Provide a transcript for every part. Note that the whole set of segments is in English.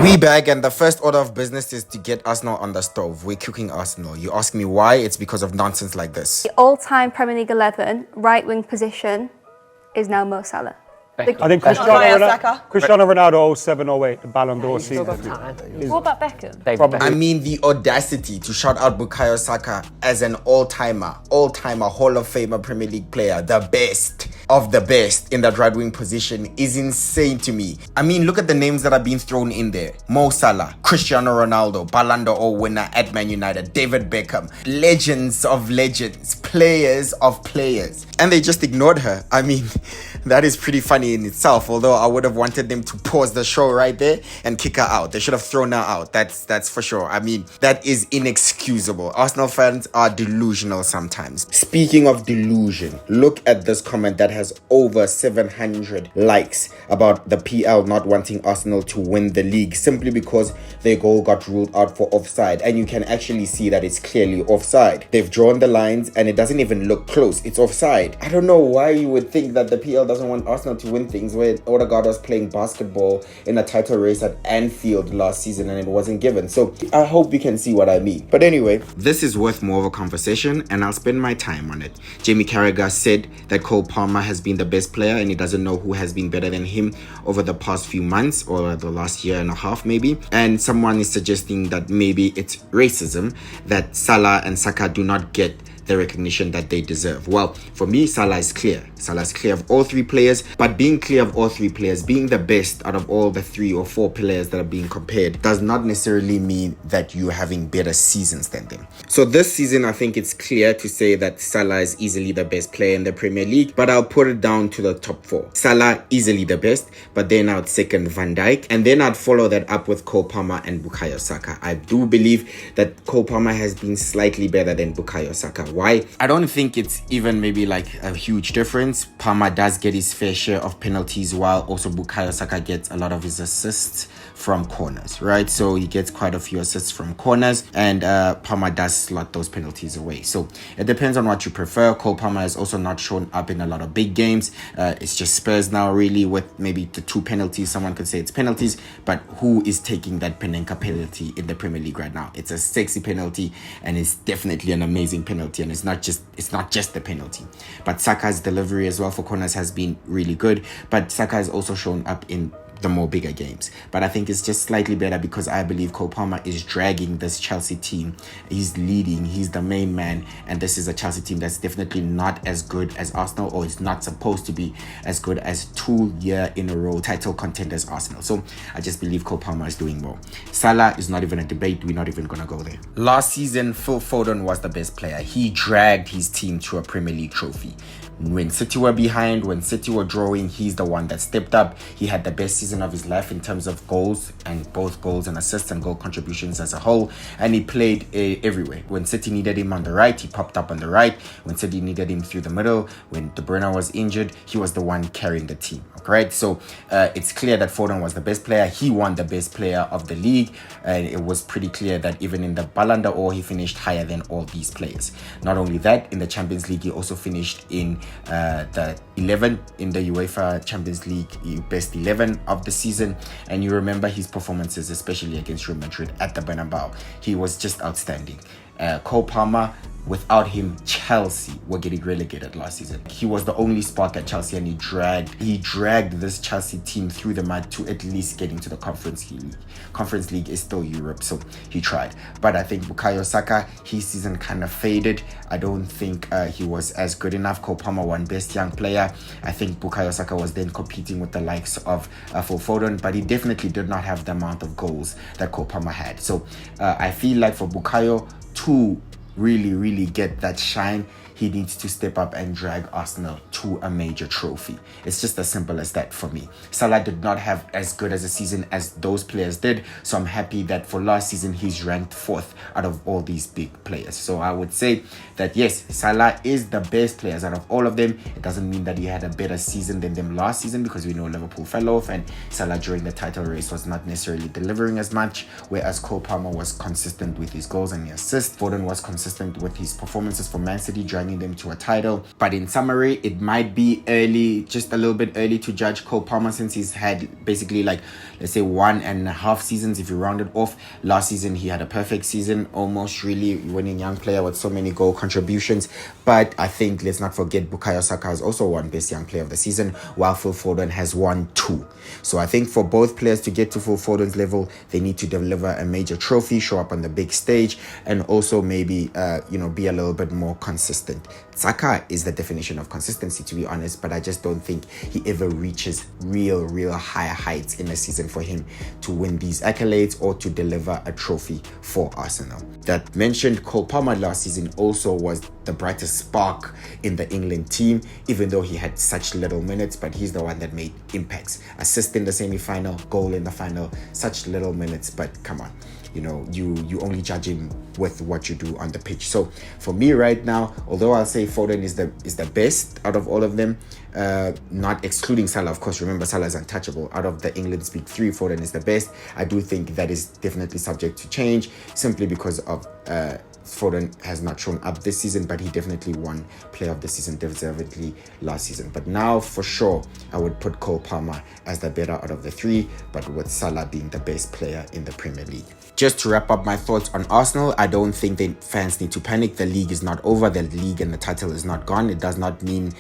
We back, and the first order of business is to get Arsenal on the stove. We're cooking Arsenal. You ask me why? It's because of nonsense like this. The all-time Premier League 11 right-wing position is now Mo Salah. I think Cristiano Ronaldo 07-08, the Ballon d'Or season. What about Beckham? I mean, the audacity to shout out Bukayo Saka as an all-timer Hall of Famer Premier League player, the best of the best in that right-wing position is insane to me. I mean, look at the names that are being thrown in there. Mo Salah, Cristiano Ronaldo, Ballon d'Or winner at Man United, David Beckham, legends of legends, players of players. And they just ignored her. I mean, that is pretty funny in itself, although I would have wanted them to pause the show right there and kick her out. They should have thrown her out. That's for sure. I mean, that is inexcusable. Arsenal fans are delusional sometimes. Speaking of delusion, look at this comment that has over 700 likes about the PL not wanting Arsenal to win the league simply because their goal got ruled out for offside. And you can actually see that it's clearly offside. They've drawn the lines and it doesn't even look close. It's offside. I don't know why you would think that the PL doesn't want Arsenal to win things where Odegaard was playing basketball in a title race at Anfield last season and it wasn't given. So I hope you can see what I mean. But anyway, this is worth more of a conversation and I'll spend my time on it. Jamie Carragher said that Cole Palmer has been the best player and he doesn't know who has been better than him over the past few months or the last year and a half maybe. And someone is suggesting that maybe it's racism that Salah and Saka do not get the recognition that they deserve. Well, for me, Salah is clear. Salah is clear of all three players, but being clear of all three players, being the best out of all the 3 or 4 players that are being compared, does not necessarily mean that you're having better seasons than them. So this season, I think it's clear to say that Salah is easily the best player in the Premier League, but I'll put it down to the top 4. Salah, easily the best, but then I'd second Van Dijk, and then I'd follow that up with Cole Palmer and Bukayo Saka. I do believe that Cole Palmer has been slightly better than Bukayo Saka. Why? I don't think it's even maybe like a huge difference. Palmer does get his fair share of penalties while also Bukayo Saka gets a lot of his assists from corners, right? So he gets quite a few assists from corners and Palmer does slot those penalties away. So it depends on what you prefer. Cole Palmer has also not shown up in a lot of big games. It's just Spurs now really with maybe the 2 penalties. Someone could say it's penalties, but who is taking that Penenka penalty in the Premier League right now? It's a sexy penalty and it's definitely an amazing penalty and it's not just the penalty. But Saka's delivery as well for corners has been really good, but Saka has also shown up in the more bigger games. But I think it's just slightly better because I believe Cole Palmer is dragging this Chelsea team. He's leading, he's the main man, and this is a Chelsea team that's definitely not as good as Arsenal, or is not supposed to be as good as 2-year-in-a-row title contenders Arsenal. So I just believe Cole Palmer is doing more. Salah is not even a debate. We're not even gonna go there. Last season, Phil Foden was the best player. He dragged his team to a Premier League trophy. When City were behind, when City were drawing, he's the one that stepped up. He had the best season of his life in terms of goals, and both goals and assists and goal contributions as a whole. And he played everywhere. When City needed him on the right, he popped up on the right. When City needed him through the middle, when De Bruyne was injured, he was the one carrying the team. Right? So it's clear that Foden was the best player. He won the best player of the league. And it was pretty clear that even in the Ballon d'Or, he finished higher than all these players. Not only that, in the Champions League, he also finished in the 11 in the UEFA Champions League best 11 of the season. And you remember his performances, especially against Real Madrid at the Bernabeu. He was just outstanding. Cole Palmer, without him, Chelsea were getting relegated last season. He was the only spark at Chelsea, and he dragged this Chelsea team through the mud to at least get into the Conference League. Conference League is still Europe, so he tried. But I think Bukayo Saka, his season kind of faded. I don't think he was as good enough. Cole Palmer won Best Young Player. I think Bukayo Saka was then competing with the likes of Phil Foden, but he definitely did not have the amount of goals that Cole Palmer had. So I feel like for Bukayo to really get that shine, he needs to step up and drag Arsenal to a major trophy. It's just as simple as that for me. Salah did not have as good as a season as those players did, so I'm happy that for last season he's ranked 4th out of all these big players. So I would say that yes, Salah is the best players out of all of them. It doesn't mean that he had a better season than them last season, because we know Liverpool fell off and Salah during the title race was not necessarily delivering as much, whereas Cole Palmer was consistent with his goals and his assists. Foden was consistent with his performances for Man City during running them to a title. But in summary, it might be early, just a little bit early to judge Cole Palmer, since he's had basically like, let's say 1.5 seasons if you round it off. Last season he had a perfect season, almost really winning young player with so many goal contributions. But I think let's not forget Bukayo Saka has also won best young player of the season, while Phil Foden has won 2. So I think for both players to get to Phil Foden's level, they need to deliver a major trophy, show up on the big stage, and also maybe be a little bit more consistent. Saka is the definition of consistency, to be honest, but I just don't think he ever reaches real high heights in a season for him to win these accolades or to deliver a trophy for Arsenal. That mentioned Cole Palmer last season also was the brightest spark in the England team, even though he had such little minutes, but he's the one that made impacts. Assist in the semi-final, goal in the final, such little minutes, but come on. You only judge him with what you do on the pitch. So for me right now, although I'll say Foden is the best out of all of them, not excluding Salah, of course. Remember, Salah is untouchable. Out of the England's big three, Foden is the best. I do think that is definitely subject to change, simply because of Foden has not shown up this season, but he definitely won player of the season deservedly last season. But now for sure I would put Cole Palmer as the better out of the three, but with Salah being the best player in the Premier League. Just to wrap up my thoughts on Arsenal, I don't think the fans need to panic. The league is not over. The league and the title is not gone. It does not mean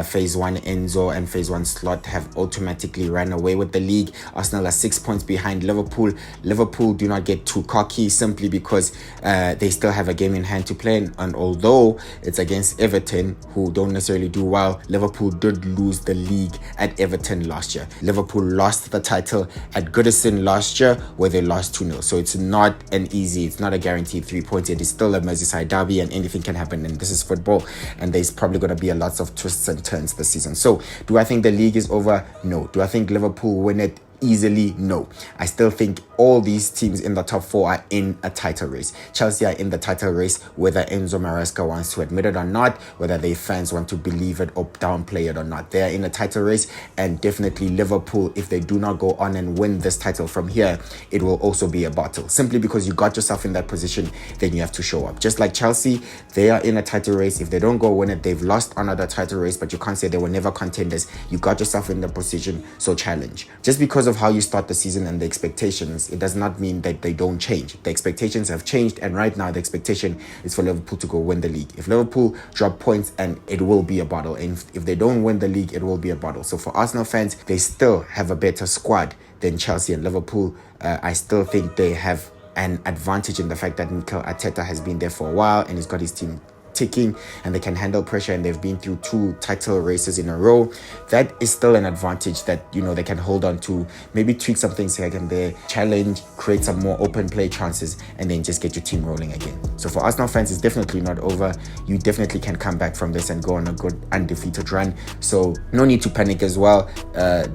phase 1 Enzo and phase 1 Slot have automatically ran away with the league. Arsenal are 6 points behind Liverpool. Liverpool do not get too cocky, simply because they still have a game in hand to play. And although it's against Everton, who don't necessarily do well, Liverpool did lose the league at Everton last year. Liverpool lost the title at Goodison last year, where they lost 2-0. So it's not a guaranteed 3 points. It is still a Merseyside derby and anything can happen, and this is football, and there's probably going to be lots of twists and turns this season. So do I think the league is over? No. Do I think Liverpool win it easily? No. I still think all these teams in the top 4 are in a title race. Chelsea are in the title race, whether Enzo Maresca wants to admit it or not, whether their fans want to believe it or downplay it or not. They are in a title race, and definitely Liverpool, if they do not go on and win this title from here, it will also be a battle. Simply because you got yourself in that position, then you have to show up. Just like Chelsea, they are in a title race. If they don't go win it, they've lost another title race, but you can't say they were never contenders. You got yourself in the position, so challenge. Just because of how you start the season and the expectations, it does not mean that they don't change. The expectations have changed, and right now the expectation is for Liverpool to go win the league. If Liverpool drop points, and it will be a battle, and if they don't win the league, it will be a battle. So for Arsenal fans, they still have a better squad than Chelsea and Liverpool. I still think they have an advantage in the fact that Mikel Arteta has been there for a while and he's got his team ticking, and they can handle pressure, and they've been through 2 title races in a row. That is still an advantage that they can hold on to, maybe tweak some things here and there, challenge, create some more open play chances, and then just get your team rolling again. So for Arsenal fans, it's definitely not over. You definitely can come back from this and go on a good undefeated run. So no need to panic as well.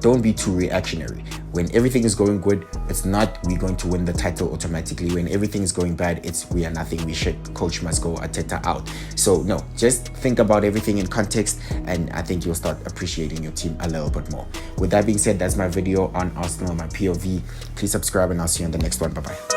Don't be too reactionary. When everything is going good, it's not we're going to win the title automatically. When everything is going bad, it's we are nothing, we shit, coach must go, Arteta out. So no, just think about everything in context, and I think you'll start appreciating your team a little bit more. With that being said, that's my video on Arsenal, my POV. Please subscribe, and I'll see you on the next one. Bye-bye.